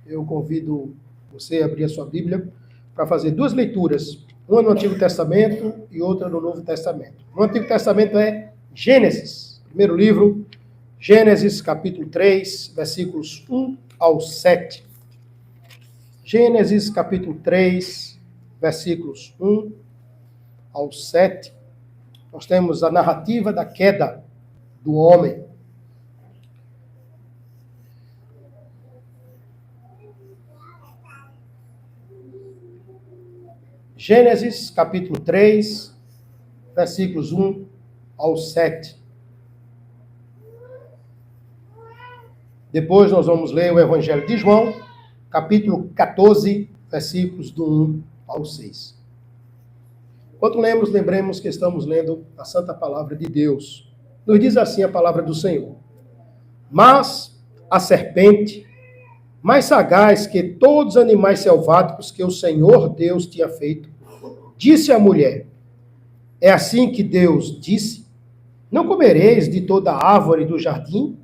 eu convido você a abrir a sua Bíblia para fazer duas leituras, uma no Antigo Testamento e outra no Novo Testamento. No Antigo Testamento é Gênesis, primeiro livro, Gênesis capítulo 3, versículos 1 ao 7. Gênesis capítulo 3, versículos 1 ao 7. Nós temos a narrativa da queda do homem. Gênesis, capítulo 3, versículos 1 ao 7. Depois nós vamos ler o Evangelho de João, capítulo 14, versículos do 1 ao 6. Enquanto lemos, lembremos que estamos lendo a Santa Palavra de Deus. Nos diz assim a palavra do Senhor. Mas a serpente, mais sagaz que todos os animais selváticos que o Senhor Deus tinha feito, disse à mulher, é assim que Deus disse, não comereis de toda árvore do jardim?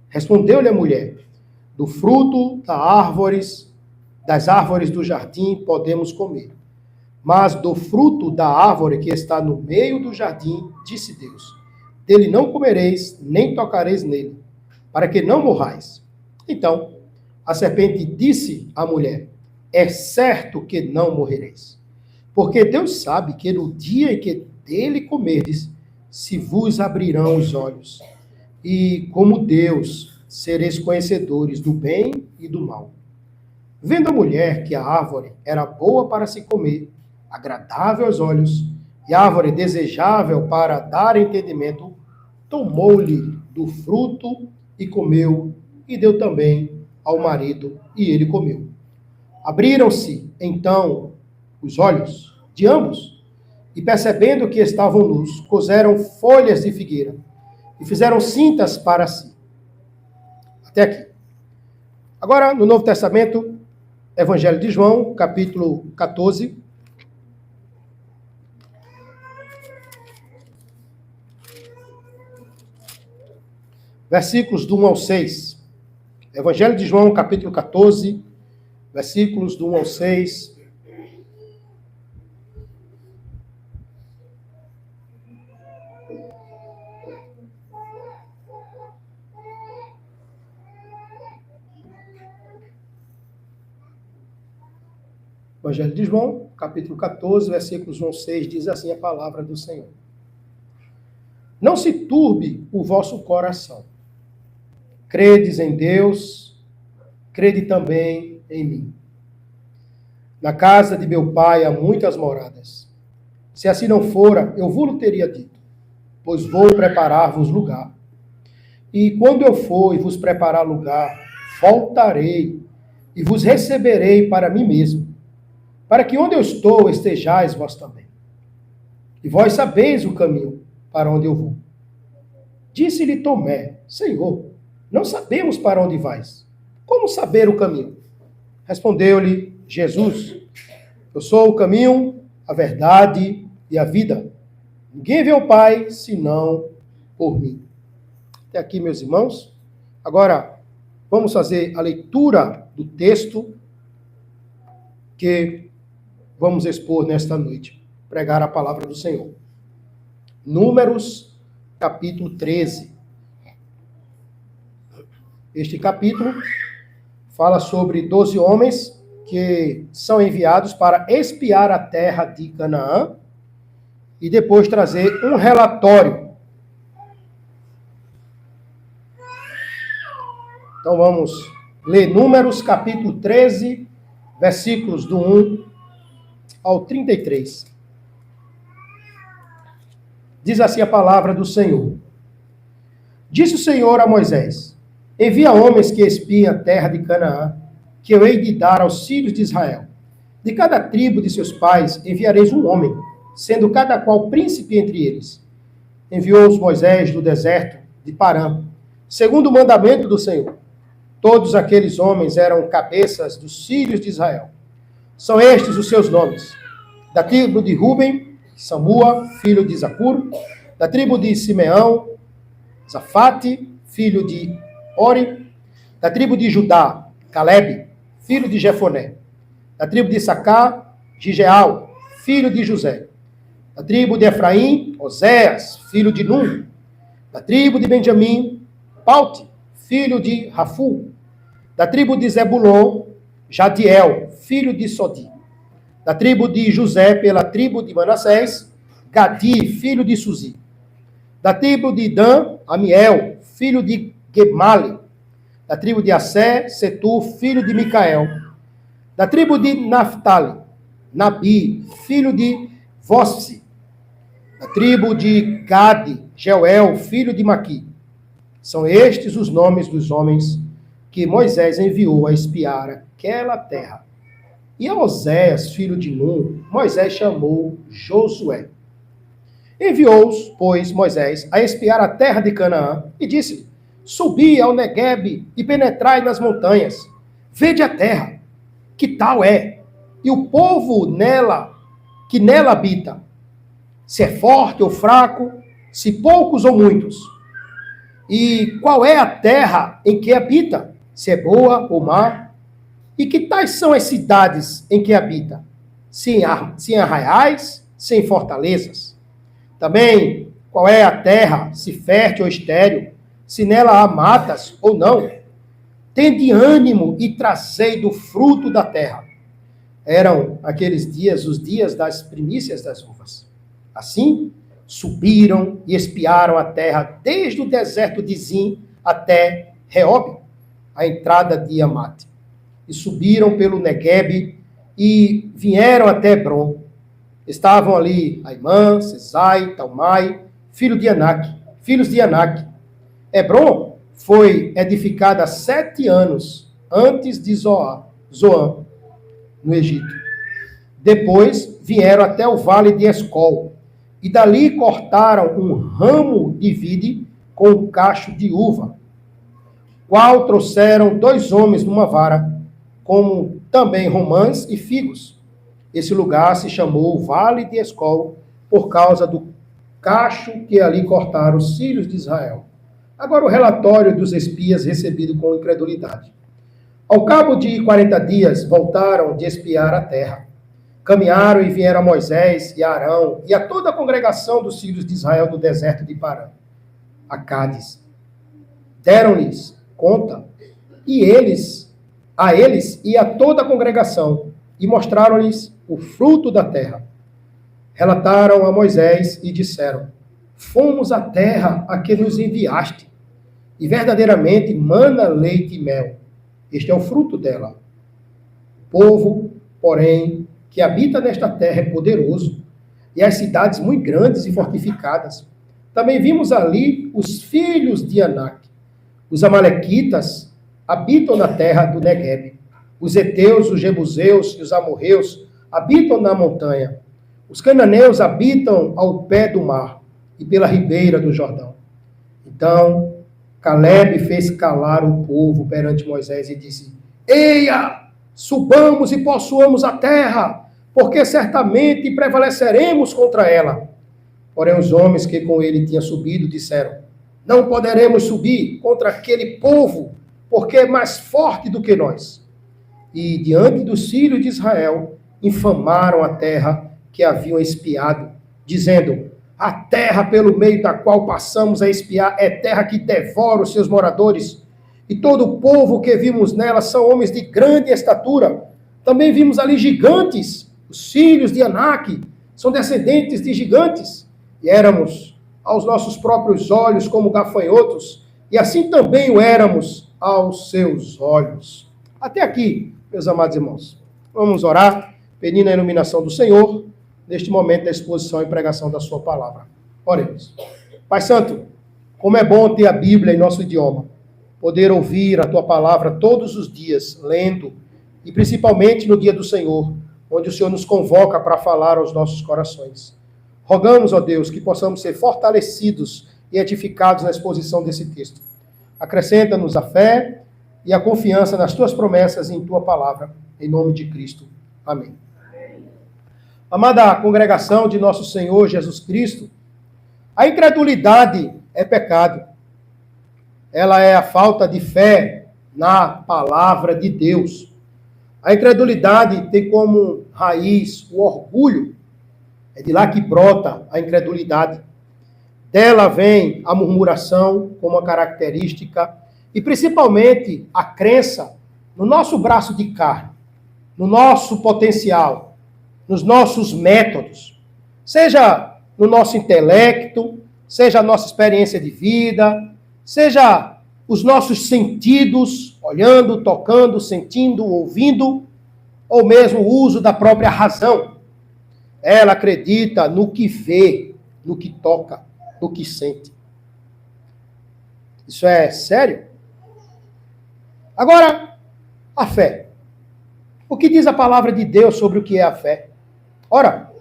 Respondeu-lhe a mulher, do fruto das árvores do jardim podemos comer, mas do fruto da árvore que está no meio do jardim, disse Deus, dele não comereis, nem tocareis nele, para que não morrais. Então, a serpente disse à mulher, é certo que não morrereis, porque Deus sabe que no dia em que dele comerdes, se vos abrirão os olhos, e como Deus, sereis conhecedores do bem e do mal. Vendo a mulher que a árvore era boa para se comer, agradável aos olhos, e árvore desejável para dar entendimento, tomou-lhe do fruto e comeu, e deu também ao marido, e ele comeu. Abriram-se, então, os olhos de ambos, e percebendo que estavam nus, coseram folhas de figueira, e fizeram cintas para si. Até aqui. Agora, no Novo Testamento, Evangelho de João, capítulo 14, versículos do 1 ao 6. Evangelho de João, capítulo 14, versículos do 1 ao 6. Evangelho de João, capítulo 14, versículos 1 ao 6, diz assim a palavra do Senhor. Não se turbe o vosso coração. Credes em Deus, crede também em mim. Na casa de meu pai há muitas moradas. Se assim não fora, eu vos teria dito, pois vou preparar-vos lugar. E quando eu for e vos preparar lugar, voltarei e vos receberei para mim mesmo, para que onde eu estou estejais vós também. E vós sabeis o caminho para onde eu vou. Disse-lhe Tomé, Senhor, não sabemos para onde vais. Como saber o caminho? Respondeu-lhe Jesus, eu sou o caminho, a verdade e a vida. Ninguém vê o Pai, senão por mim. Até aqui, meus irmãos. Agora, vamos fazer a leitura do texto que vamos expor nesta noite. Pregar a palavra do Senhor. Números, capítulo 13. Este capítulo fala sobre 12 homens que são enviados para espiar a terra de Canaã e depois trazer um relatório. Então vamos ler Números, capítulo 13, versículos do 1 ao 33. Diz assim a palavra do Senhor. Disse o Senhor a Moisés, envia homens que espiem a terra de Canaã, que eu hei de dar aos filhos de Israel. De cada tribo de seus pais enviareis um homem, sendo cada qual príncipe entre eles. Enviou-os Moisés do deserto de Parã, segundo o mandamento do Senhor. Todos aqueles homens eram cabeças dos filhos de Israel. São estes os seus nomes. Da tribo de Ruben, Samua, filho de Zacur. Da tribo de Simeão, Zafate, filho de Ori. Da tribo de Judá, Calebe, filho de Jefoné. Da tribo de Issacar, Gigeal, filho de José. Da tribo de Efraim, Oséias, filho de Num. Da tribo de Benjamim, Paute, filho de Rafu. Da tribo de Zebulon, Jadiel, filho de Sodi. Da tribo de José, pela tribo de Manassés, Gadi, filho de Suzi. Da tribo de Dan, Amiel, filho de Gemali. Da tribo de Assé, Setur, filho de Micael. Da tribo de Naphtali, Nabi, filho de Vossi. Da tribo de Gade, Jeuel, filho de Maqui. São estes os nomes dos homens que Moisés enviou a espiar aquela terra. E a Oséias, filho de Num, Moisés chamou Josué. Enviou-os, pois, Moisés a espiar a terra de Canaã e disse: subi ao Neguebe e penetrai nas montanhas. Vede a terra, que tal é, e o povo que nela habita, se é forte ou fraco, se poucos ou muitos. E qual é a terra em que habita, se é boa ou má? E que tais são as cidades em que habita, se em arraiais, se em fortalezas? Também, qual é a terra, se fértil ou estéril, se nela há matas ou não? Tende ânimo e trazei do fruto da terra. Eram aqueles dias os dias das primícias das uvas. Assim, subiram e espiaram a terra desde o deserto de Zim até Reob, a entrada de Amate. E subiram pelo Neguebe e vieram até Hebron. Estavam ali Aimã, Sesai, Talmai, filhos de Anak. Hebron foi edificada 7 anos antes de Zoan, no Egito. Depois vieram até o vale de Escol, e dali cortaram um ramo de vide com um cacho de uva, qual trouxeram 2 homens numa vara, como também romãs e figos. Esse lugar se chamou Vale de Escol, por causa do cacho que ali cortaram os filhos de Israel. Agora o relatório dos espias recebido com incredulidade. Ao cabo de 40 dias, voltaram de espiar a terra. Caminharam e vieram a Moisés e a Arão e a toda a congregação dos filhos de Israel no deserto de Parã, a Cádiz. Deram-lhes conta, a eles e a toda a congregação, e mostraram-lhes o fruto da terra. Relataram a Moisés e disseram: fomos à terra a que nos enviaste, e verdadeiramente mana leite e mel. Este é o fruto dela. O povo, porém, que habita nesta terra é poderoso, e as cidades muito grandes e fortificadas. Também vimos ali os filhos de Anak. Os amalequitas habitam na terra do Neguebe. Os heteus, os jebuseus e os amorreus habitam na montanha. Os cananeus habitam ao pé do mar e pela ribeira do Jordão. Então, Calebe fez calar o povo perante Moisés e disse: eia, subamos e possuamos a terra, porque certamente prevaleceremos contra ela. Porém, os homens que com ele tinham subido disseram: não poderemos subir contra aquele povo, porque é mais forte do que nós. E, diante dos filhos de Israel, infamaram a terra que haviam espiado, dizendo: a terra pelo meio da qual passamos a espiar é terra que devora os seus moradores, e todo o povo que vimos nela são homens de grande estatura. Também vimos ali gigantes, os filhos de Anak são descendentes de gigantes, e éramos aos nossos próprios olhos como gafanhotos, e assim também o éramos aos seus olhos. Até aqui, meus amados irmãos. Vamos orar, pedindo a iluminação do Senhor, neste momento da exposição e pregação da sua palavra. Oremos. Pai Santo, como é bom ter a Bíblia em nosso idioma, poder ouvir a tua palavra todos os dias, lendo, e principalmente no dia do Senhor, onde o Senhor nos convoca para falar aos nossos corações. Rogamos, ó Deus, que possamos ser fortalecidos e edificados na exposição desse texto. Acrescenta-nos a fé e a confiança nas tuas promessas e em tua palavra, em nome de Cristo. Amém. Amada congregação de nosso Senhor Jesus Cristo, a incredulidade é pecado. Ela é a falta de fé na palavra de Deus. A incredulidade tem como raiz o orgulho. É de lá que brota a incredulidade. Dela vem a murmuração como uma característica e principalmente a crença no nosso braço de carne, no nosso potencial, nos nossos métodos, seja no nosso intelecto, seja a nossa experiência de vida, seja os nossos sentidos, olhando, tocando, sentindo, ouvindo, ou mesmo o uso da própria razão. Ela acredita no que vê, no que toca, no que sente. Isso é sério? Agora, a fé. O que diz a palavra de Deus sobre o que é a fé? Ora,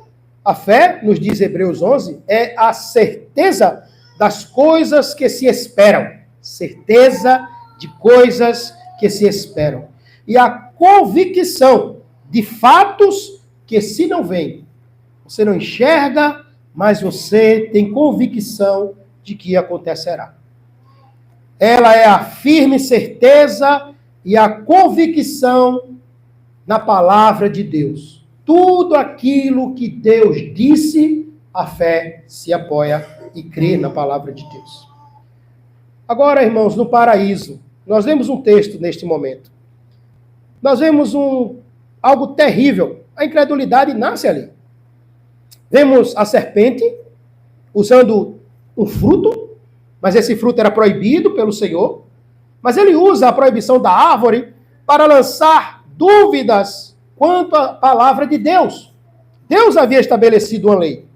a fé, nos diz Hebreus 11, é a certeza das coisas que se esperam. Certeza de coisas que se esperam. E a convicção de fatos que se não veem. Você não enxerga, mas você tem convicção de que acontecerá. Ela é a firme certeza e a convicção na palavra de Deus. Tudo aquilo que Deus disse, a fé se apoia e crê na palavra de Deus. Agora, irmãos, no paraíso, nós vemos um texto neste momento. Nós vemos algo terrível. A incredulidade nasce ali. Vemos a serpente usando um fruto, mas esse fruto era proibido pelo Senhor. Mas ele usa a proibição da árvore para lançar dúvidas quanto à palavra de Deus. Deus havia estabelecido uma lei.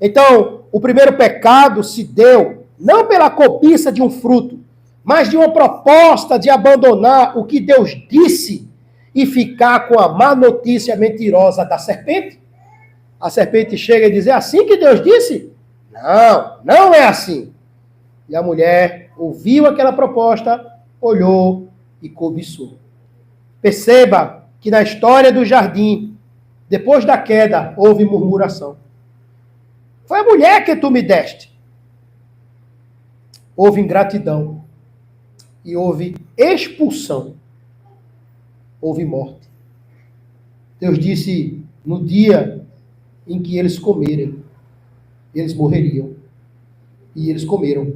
Então, o primeiro pecado se deu não pela cobiça de um fruto, mas de uma proposta de abandonar o que Deus disse e ficar com a má notícia mentirosa da serpente. A serpente chega e diz, é assim que Deus disse? Não, não é assim. E a mulher ouviu aquela proposta, olhou e cobiçou. Perceba que na história do jardim, depois da queda, houve murmuração. Foi a mulher que tu me deste. Houve ingratidão. E houve expulsão. Houve morte. Deus disse, no dia em que eles comerem, eles morreriam. E eles comeram.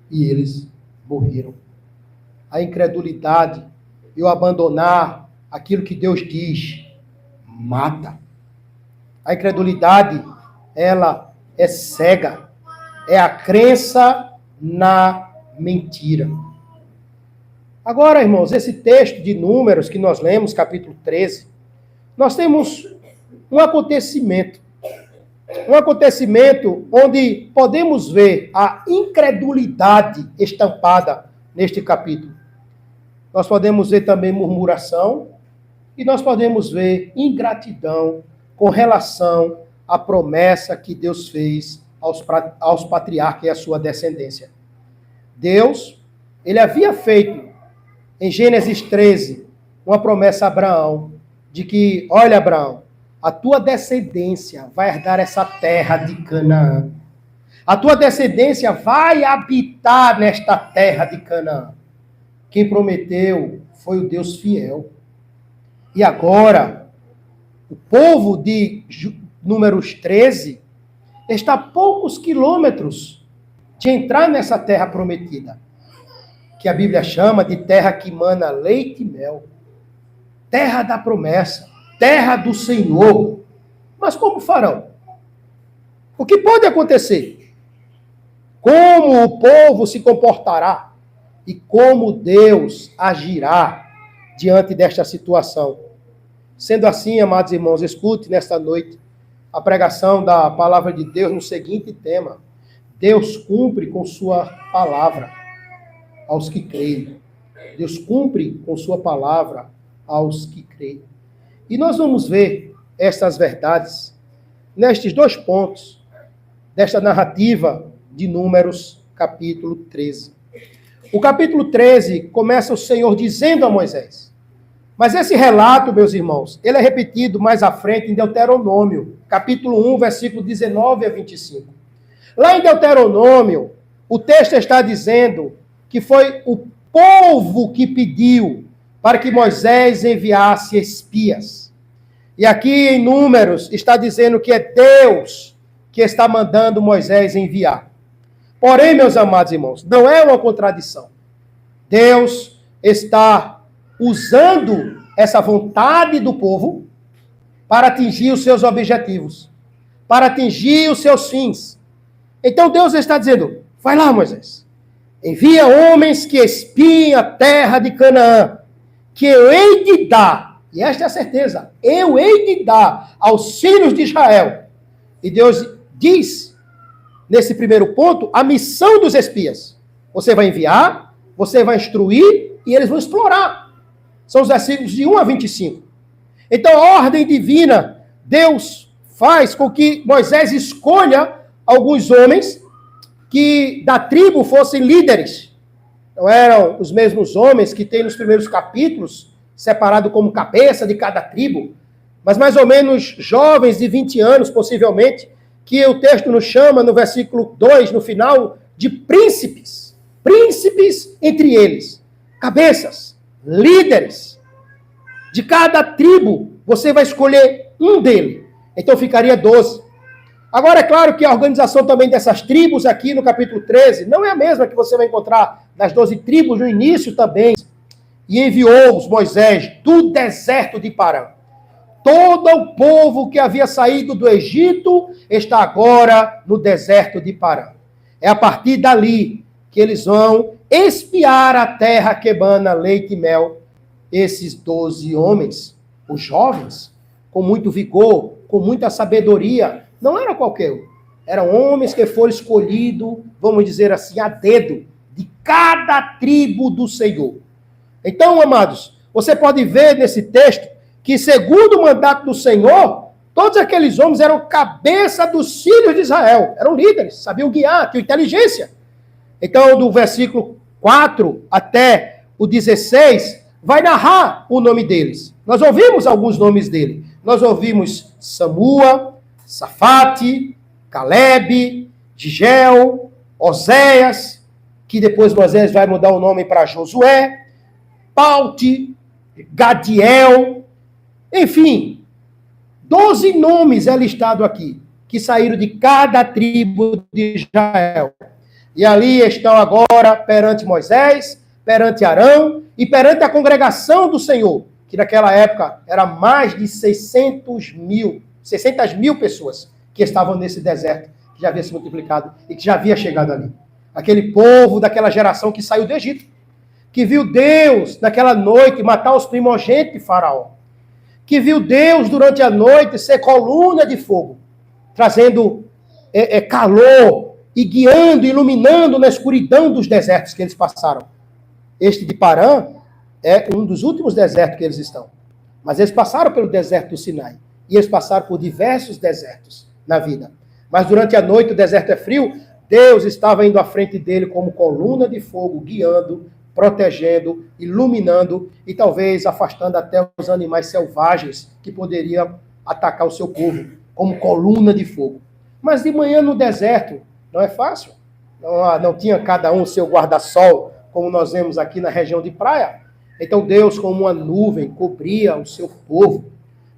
E eles morreram. A incredulidade e o abandonar aquilo que Deus diz, mata. A incredulidade, ela é cega. É a crença na mentira. Agora, irmãos, esse texto de Números que nós lemos, capítulo 13, nós temos um acontecimento. Um acontecimento onde podemos ver a incredulidade estampada neste capítulo. Nós podemos ver também murmuração e nós podemos ver ingratidão com relação à promessa que Deus fez aos patriarcas e à sua descendência. Deus, ele havia feito em Gênesis 13 uma promessa a Abraão de que, olha, Abraão, a tua descendência vai herdar essa terra de Canaã. A tua descendência vai habitar nesta terra de Canaã. Quem prometeu foi o Deus fiel. E agora, o povo de Números 13 está a poucos quilômetros de entrar nessa terra prometida, que a Bíblia chama de terra que mana leite e mel. Terra da promessa. Terra do Senhor. Mas como farão? O que pode acontecer? Como o povo se comportará? E como Deus agirá diante desta situação? Sendo assim, amados irmãos, escute nesta noite a pregação da palavra de Deus no seguinte tema: Deus cumpre com sua palavra aos que creem. Deus cumpre com sua palavra aos que creem. E nós vamos ver estas verdades nestes dois pontos desta narrativa de Números, capítulo 13. O capítulo 13 começa o Senhor dizendo a Moisés. Mas esse relato, meus irmãos, ele é repetido mais à frente em Deuteronômio, capítulo 1, versículo 19 a 25. Lá em Deuteronômio, o texto está dizendo que foi o povo que pediu para que Moisés enviasse espias. E aqui em Números está dizendo que é Deus que está mandando Moisés enviar. Porém, meus amados irmãos, não é uma contradição. Deus está usando essa vontade do povo para atingir os seus objetivos, para atingir os seus fins. Então Deus está dizendo, vai lá, Moisés, envia homens que espiem a terra de Canaã, que eu hei de dar, e esta é a certeza, eu hei de dar aos filhos de Israel. E Deus diz, nesse primeiro ponto, a missão dos espias. Você vai enviar, você vai instruir, e eles vão explorar. São os versículos de 1 a 25. Então, a ordem divina, Deus faz com que Moisés escolha alguns homens que da tribo fossem líderes. Não eram os mesmos homens que tem nos primeiros capítulos, separado como cabeça de cada tribo, mas mais ou menos jovens de 20 anos, possivelmente, que o texto nos chama, no versículo 2, no final, de príncipes. Príncipes entre eles. Cabeças, líderes. De cada tribo, você vai escolher um dele. Então ficaria 12. Agora, é claro que a organização também dessas tribos aqui no capítulo 13 não é a mesma que você vai encontrar nas 12 tribos no início também. E enviou-os Moisés do deserto de Parã. Todo o povo que havia saído do Egito está agora no deserto de Parã. É a partir dali que eles vão espiar a terra que emana leite e mel. Esses 12 homens, os jovens, com muito vigor, com muita sabedoria, não eram qualquer um. Eram homens que foram escolhidos, vamos dizer assim, a dedo, de cada tribo do Senhor. Então, amados, você pode ver nesse texto que, segundo o mandato do Senhor, todos aqueles homens eram cabeça dos filhos de Israel, eram líderes, sabiam guiar, tinham inteligência. Então, do versículo 4 até o 16, vai narrar o nome deles. Nós ouvimos alguns nomes dele. Nós ouvimos Samua, Safate, Caleb, Digel, Oséias, que depois Moisés vai mudar o nome para Josué, Paute, Gadiel, enfim, 12 nomes é listado aqui, que saíram de cada tribo de Israel. E ali estão agora perante Moisés, perante Arão e perante a congregação do Senhor, que naquela época era mais de 600 mil pessoas que estavam nesse deserto, que já havia se multiplicado e que já havia chegado ali. Aquele povo daquela geração que saiu do Egito, que viu Deus naquela noite matar os primogênitos de Faraó, que viu Deus durante a noite ser coluna de fogo, trazendo calor e guiando, iluminando na escuridão dos desertos que eles passaram. Este de Parã é um dos últimos desertos que eles estão. Mas eles passaram pelo deserto do Sinai. E eles passaram por diversos desertos na vida. Mas durante a noite o deserto é frio, Deus estava indo à frente dele como coluna de fogo, guiando, protegendo, iluminando e talvez afastando até os animais selvagens que poderiam atacar o seu povo, como coluna de fogo. Mas de manhã no deserto não é fácil. Não tinha cada um o seu guarda-sol, como nós vemos aqui na região de praia. Então Deus, como uma nuvem, cobria o seu povo,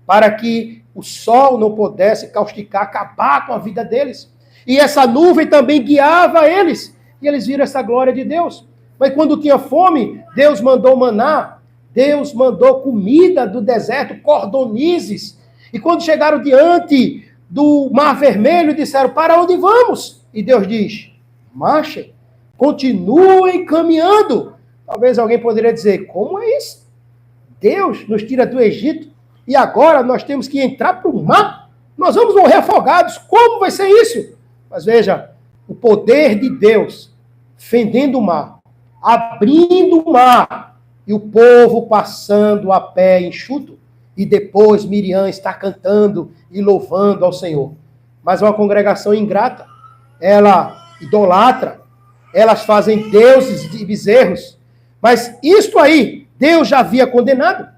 para que o sol não pudesse causticar, acabar com a vida deles. E essa nuvem também guiava eles, e eles viram essa glória de Deus. Mas quando tinha fome, Deus mandou maná, Deus mandou comida do deserto, cordonizes. E quando chegaram diante do Mar Vermelho, disseram, para onde vamos? E Deus diz, marchem, continuem caminhando. Talvez alguém poderia dizer, como é isso? Deus nos tira do Egito e agora nós temos que entrar para o mar? Nós vamos morrer afogados, como vai ser isso? Mas veja, o poder de Deus fendendo o mar, abrindo o mar, e o povo passando a pé enxuto, e depois Miriam está cantando e louvando ao Senhor. Mas uma congregação ingrata, ela idolatra, elas fazem deuses de bezerros, mas isto aí, Deus já havia condenado.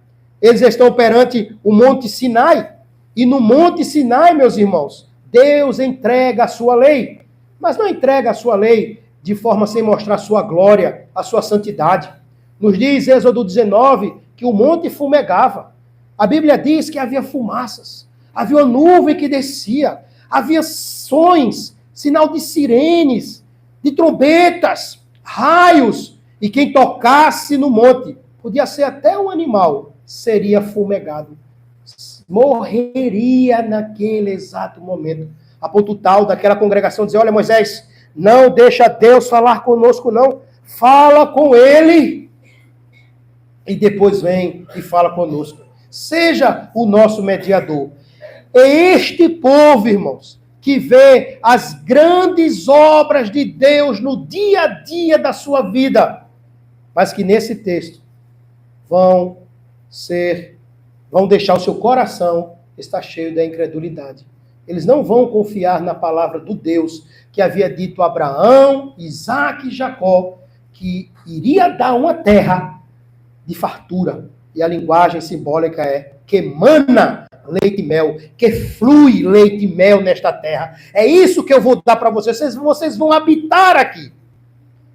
Eles estão perante o Monte Sinai, e no Monte Sinai, meus irmãos, Deus entrega a sua lei, mas não entrega a sua lei de forma sem mostrar a sua glória, a sua santidade. Nos diz Êxodo 19, que o monte fumegava. A Bíblia diz que havia fumaças, havia uma nuvem que descia, havia sons, sinal de sirenes, de trombetas, raios, e quem tocasse no monte, podia ser até um animal, seria fumegado. Morreria naquele exato momento. A ponto tal daquela congregação dizer, olha Moisés, não deixa Deus falar conosco não, fala com ele e depois vem e fala conosco. Seja o nosso mediador. É este povo, irmãos, que vê as grandes obras de Deus no dia a dia da sua vida, mas que nesse texto vão deixar o seu coração estar cheio da incredulidade. Eles não vão confiar na palavra do Deus que havia dito a Abraão, Isaque e Jacó, que iria dar uma terra de fartura. E a linguagem simbólica é que mana leite e mel, que flui leite e mel nesta terra. É isso que eu vou dar para vocês. Vocês vão habitar aqui.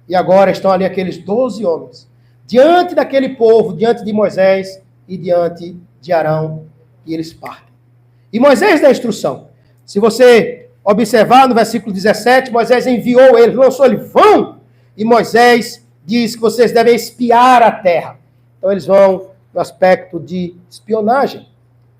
E agora estão ali aqueles 12 homens, diante daquele povo, diante de Moisés e diante de Arão, e eles partem. E Moisés dá a instrução. Se você observar no versículo 17, Moisés enviou eles, lançou eles, vão! E Moisés diz que vocês devem espiar a terra. Então eles vão no aspecto de espionagem.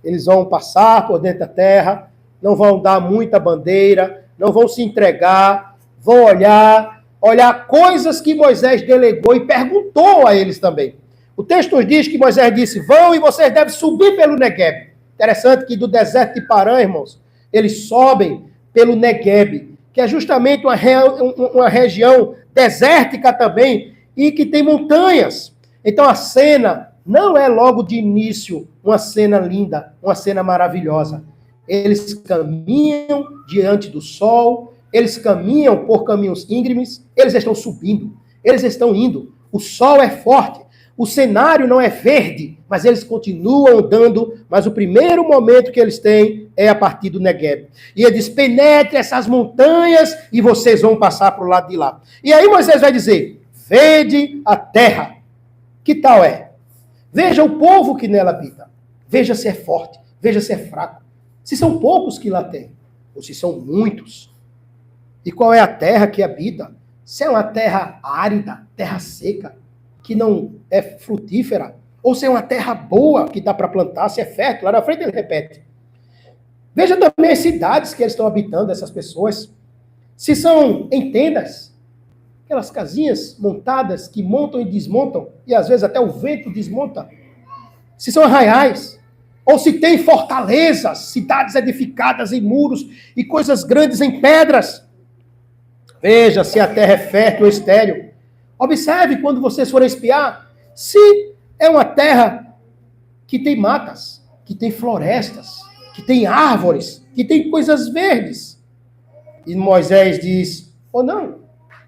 Eles vão passar por dentro da terra, não vão dar muita bandeira, não vão se entregar, vão olhar coisas que Moisés delegou e perguntou a eles também. O texto nos diz que Moisés disse, vão e vocês devem subir pelo Negueb. Interessante que do deserto de Parã, irmãos, eles sobem pelo Negueb, que é justamente uma região desértica também e que tem montanhas. Então a cena não é logo de início uma cena linda, uma cena maravilhosa. Eles caminham diante do sol, eles caminham por caminhos íngremes, eles estão subindo, eles estão indo. O sol é forte, o cenário não é verde, mas eles continuam andando, mas o primeiro momento que eles têm é a partir do Negueb. E ele diz, penetre essas montanhas e vocês vão passar para o lado de lá. E aí Moisés vai dizer, vede a terra. Que tal é? Veja o povo que nela habita. Veja se é forte, veja se é fraco. Se são poucos que lá tem, ou se são muitos. E qual é a terra que habita? Se é uma terra árida, terra seca, que não é frutífera, ou se é uma terra boa, que dá para plantar, se é fértil. Lá na frente ele repete. Veja também as cidades que eles estão habitando, essas pessoas. Se são em tendas, aquelas casinhas montadas que montam e desmontam, e às vezes até o vento desmonta. Se são arraiais, ou se tem fortalezas, cidades edificadas em muros e coisas grandes em pedras. Veja se a terra é fértil ou estéril. Observe quando vocês forem espiar, se é uma terra que tem matas, que tem florestas, que tem árvores, que tem coisas verdes. E Moisés diz, ou não,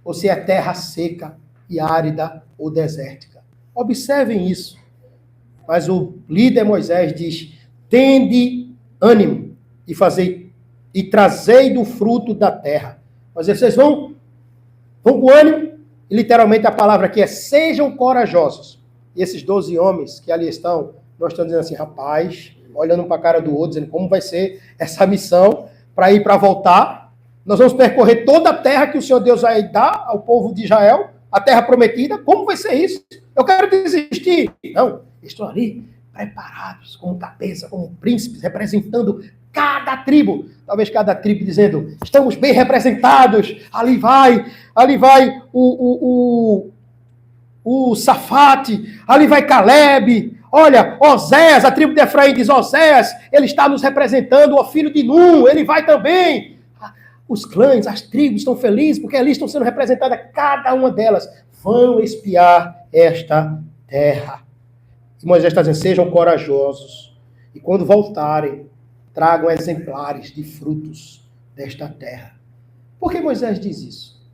ou se é terra seca e árida ou desértica. Observem isso. Mas o líder Moisés diz, tende ânimo e trazei do fruto da terra. Mas vocês vão com ânimo, e literalmente a palavra aqui é, sejam corajosos. E esses 12 homens que ali estão, nós estamos dizendo assim, rapaz, olhando um para a cara do outro, dizendo como vai ser essa missão para ir para voltar. Nós vamos percorrer toda a terra que o Senhor Deus vai dar ao povo de Israel, a terra prometida. Como vai ser isso? Eu quero desistir. Não, estão ali preparados, como cabeça, como príncipes, representando cada tribo. Talvez cada tribo dizendo, estamos bem representados. Ali vai o Safate, ali vai Caleb. Olha, Oséias, a tribo de Efraim diz, Oséias, ele está nos representando, o filho de Num, ele vai também. Os clãs, as tribos estão felizes, porque ali estão sendo representadas, cada uma delas. Vão espiar esta terra. E Moisés está dizendo, sejam corajosos. E quando voltarem, tragam exemplares de frutos desta terra. Por que Moisés diz isso?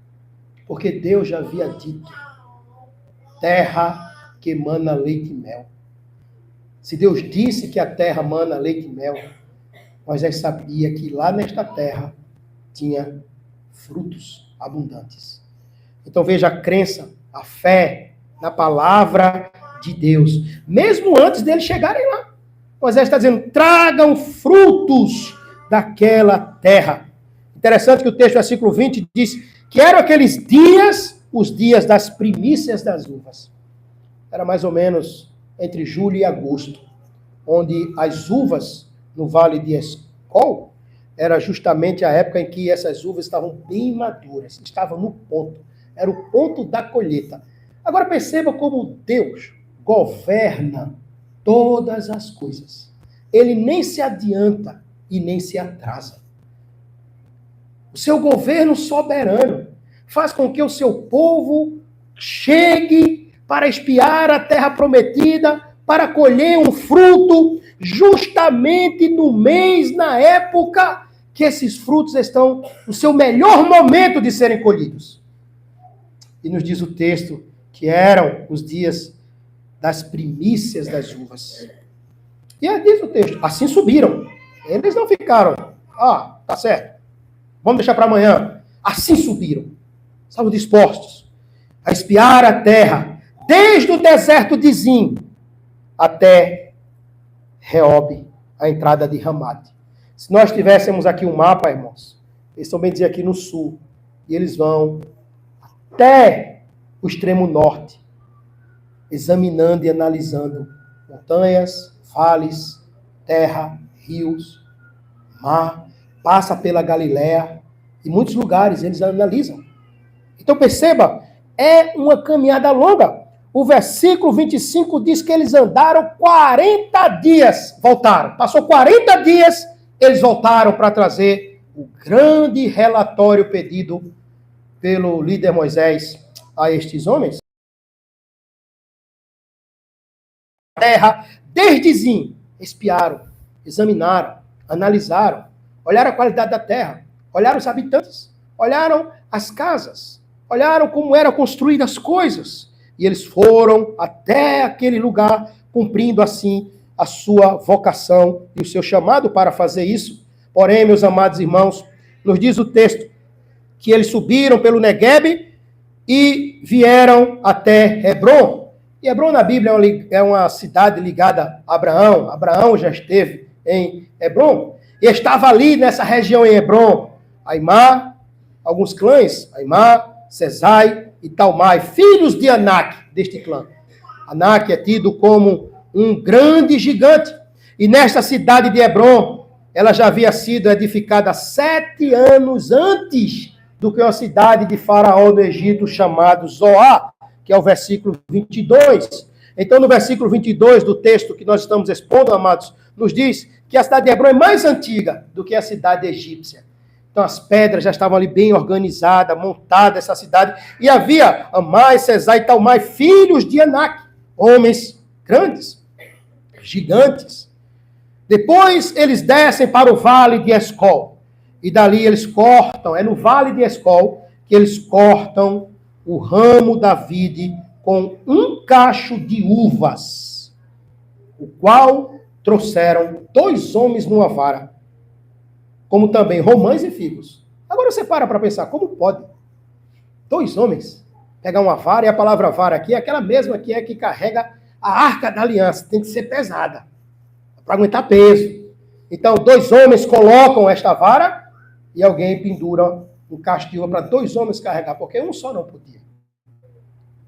Porque Deus já havia dito, terra que mana leite e mel. Se Deus disse que a terra mana leite e mel, Moisés sabia que lá nesta terra tinha frutos abundantes. Então veja a crença, a fé na palavra de Deus, mesmo antes deles chegarem lá. Moisés está dizendo, tragam frutos daquela terra. Interessante que o texto, versículo 20, diz que eram aqueles dias, os dias das primícias das uvas. Era mais ou menos entre julho e agosto, onde as uvas no Vale de Escol, era justamente a época em que essas uvas estavam bem maduras, estavam no ponto, era o ponto da colheita. Agora perceba como Deus governa todas as coisas. Ele nem se adianta e nem se atrasa. O seu governo soberano faz com que o seu povo chegue para espiar a terra prometida, para colher um fruto, justamente no mês, na época que esses frutos estão no seu melhor momento de serem colhidos. E nos diz o texto que eram os dias das primícias das uvas. E aí diz o texto, assim subiram. Eles não ficaram, tá certo, vamos deixar para amanhã. Assim subiram. Estavam dispostos a espiar a terra, desde o deserto de Zim até Reob, a entrada de Ramate. Se nós tivéssemos aqui um mapa, irmãos, eles estão bem dizer aqui no sul, e eles vão até o extremo norte, examinando e analisando montanhas, vales, terra, rios, mar, passa pela Galileia, e muitos lugares eles analisam. Então perceba, é uma caminhada longa. O versículo 25 diz que eles andaram 40 dias, voltaram. Passou 40 dias, eles voltaram para trazer o grande relatório pedido pelo líder Moisés a estes homens. Terra, desde Zim, espiaram, examinaram, analisaram, olharam a qualidade da terra, olharam os habitantes, olharam as casas, olharam como eram construídas as coisas. E eles foram até aquele lugar, cumprindo assim a sua vocação e o seu chamado para fazer isso. Porém, meus amados irmãos, nos diz o texto que eles subiram pelo Neguebe e vieram até Hebrom. E Hebrom na Bíblia é uma cidade ligada a Abraão. Abraão já esteve em Hebrom. E estava ali nessa região em Hebrom, Aimá, alguns clãs, Aimá, Sesai e Talmai, filhos de Anak, deste clã. Anak é tido como um grande gigante. E nesta cidade de Hebrom, ela já havia sido edificada 7 anos antes do que a cidade de Faraó do Egito, chamado Zoar, que é o versículo 22. Então, no versículo 22 do texto que nós estamos expondo, amados, nos diz que a cidade de Hebrom é mais antiga do que a cidade egípcia. Então, as pedras já estavam ali bem organizadas, montada essa cidade. E havia Amai, Sesai e Talmai, filhos de Anak, homens grandes, gigantes. Depois, eles descem para o Vale de Escol. E dali eles cortam, é no Vale de Escol que eles cortam o ramo da vide com um cacho de uvas, o qual trouxeram 2 homens numa vara, como também romãs e figos. Agora você para pensar, como pode 2 homens pegar uma vara, e a palavra vara aqui é aquela mesma que é que carrega a arca da aliança, tem que ser pesada, para aguentar peso. Então, 2 homens colocam esta vara e alguém pendura um cacho de uva para 2 homens carregar, porque um só não podia.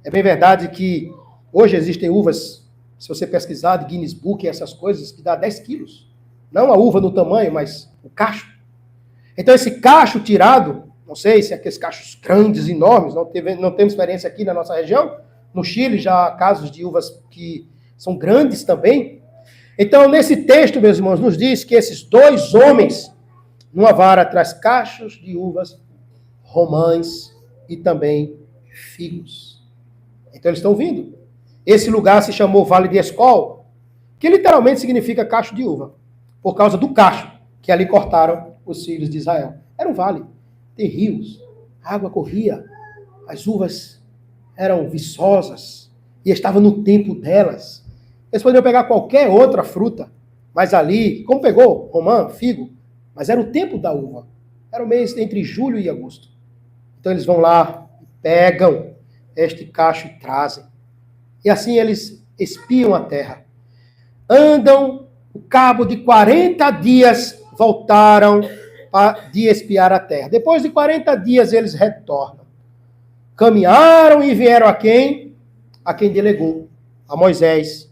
É bem verdade que hoje existem uvas, se você pesquisar de Guinness Book e essas coisas, que dá 10 quilos. Não a uva no tamanho, mas o cacho. Então, esse cacho tirado, não sei se é aqueles cachos grandes, enormes, não temos experiência aqui na nossa região. No Chile já há casos de uvas que são grandes também. Então, nesse texto, meus irmãos, nos diz que esses 2 homens, numa vara, traz cachos de uvas, romãs e também figos. Então, eles estão vindo. Esse lugar se chamou Vale de Escol, que literalmente significa cacho de uva, por causa do cacho que ali cortaram os filhos de Israel. Era um vale, tem rios, a água corria, as uvas eram viçosas e estavam no tempo delas. Eles poderiam pegar qualquer outra fruta, mas ali, como pegou romã, figo, mas era o tempo da uva. Era o mês entre julho e agosto. Então eles vão lá, pegam este cacho e trazem. E assim eles espiam a terra. Andam o cabo de 40 dias, voltaram de espiar a terra. Depois de 40 dias eles retornam. Caminharam e vieram a quem? A quem delegou, a Moisés.